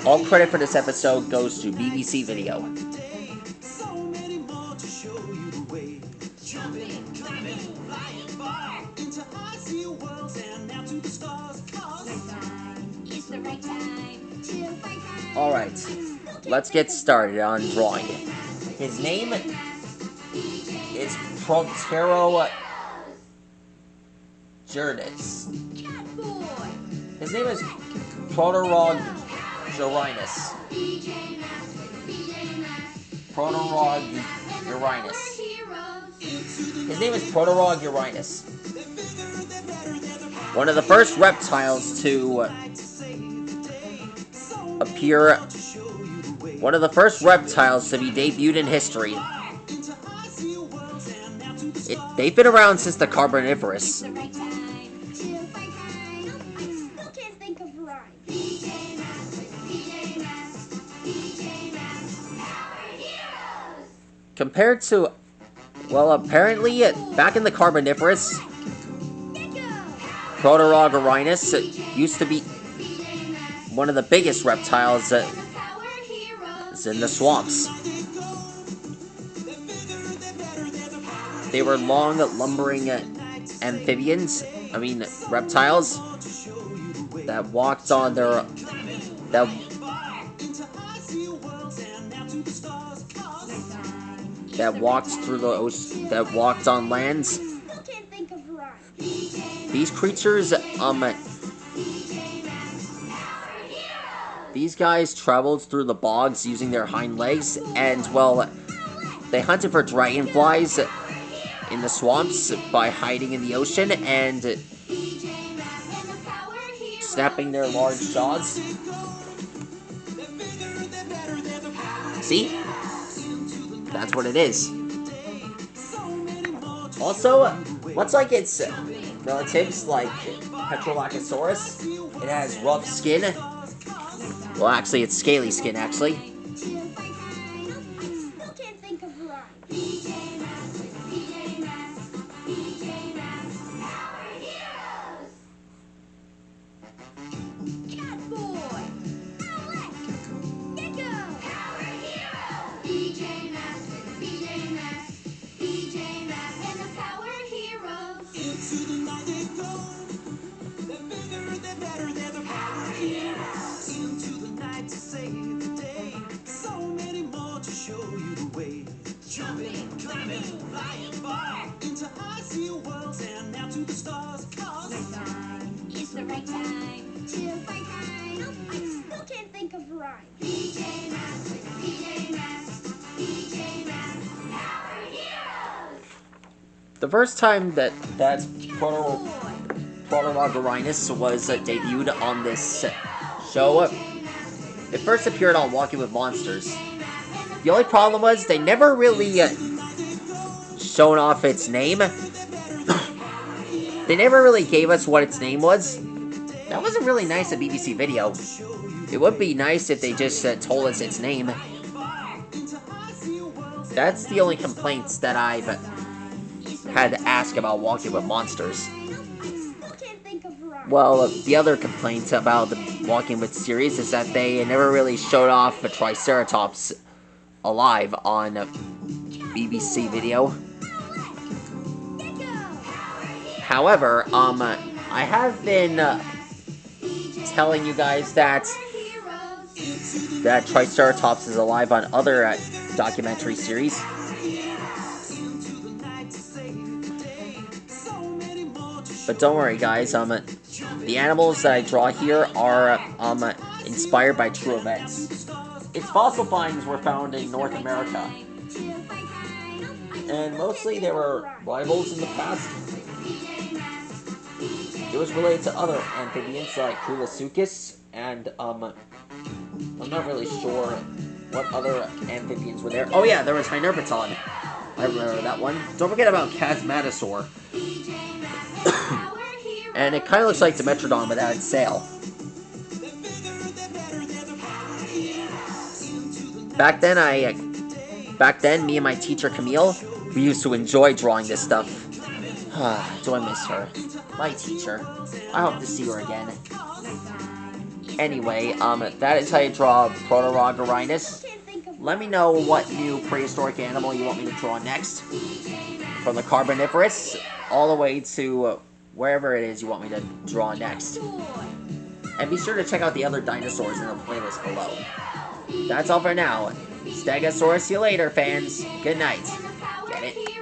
All credit for this episode goes to BBC Video. Alright, let's get started on drawing. His name is Proterogyrinus. His name is Proterogyrinus. Proterogyrinus. His name is Proterogyrinus. One of the first reptiles to appear. One of the first reptiles to be debuted in history. They've been around since the Carboniferous. Compared to, well, apparently, back in the Carboniferous, Proterogyrinus used to be one of the biggest reptiles in the swamps. They were long, lumbering amphibians, reptiles, that walked on their, that walked through the ocean, that walked on lands. These creatures, these guys traveled through the bogs using their hind legs, and, well, they hunted for dragonflies in the swamps by hiding in the ocean and snapping their large jaws. See? That's what it is. Also, much like its relatives, like Petrolachosaurus, it has rough skin. Well, actually, it's scaly skin, actually. The first time that Proterogyrinus was debuted on this show, it first appeared on Walking with Monsters. The only problem was they never really shown off its name. They never really gave us what its name was. That wasn't really nice at BBC Video. It would be nice if they just told us its name. That's the only complaints that I've had to ask about Walking with Monsters. Well, the other complaint about the Walking with series is that they never really showed off a Triceratops alive on BBC Video. However, I have been telling you guys that Triceratops is alive on other documentary series. But don't worry, guys, the animals that I draw here are inspired by true events. Its fossil finds were found in North America, and mostly they were rivals in the past. It was related to other amphibians like Krulasuchus, and I'm not really sure What other amphibians were there? Oh yeah, there was Hynerpaton. I remember that one. Don't forget about Chasmatosaur. And it kind of looks like Dimetrodon without its sail. Back then, me and my teacher Camille, we used to enjoy drawing this stuff. Do I miss her? My teacher. I hope to see her again. Anyway, that is how you draw Proterogyrinus. Let me know what new prehistoric animal you want me to draw next. From the Carboniferous all the way to wherever it is you want me to draw next. And be sure to check out the other dinosaurs in the playlist below. That's all for now. Stegosaurus, see you later, fans. Good night. Get it?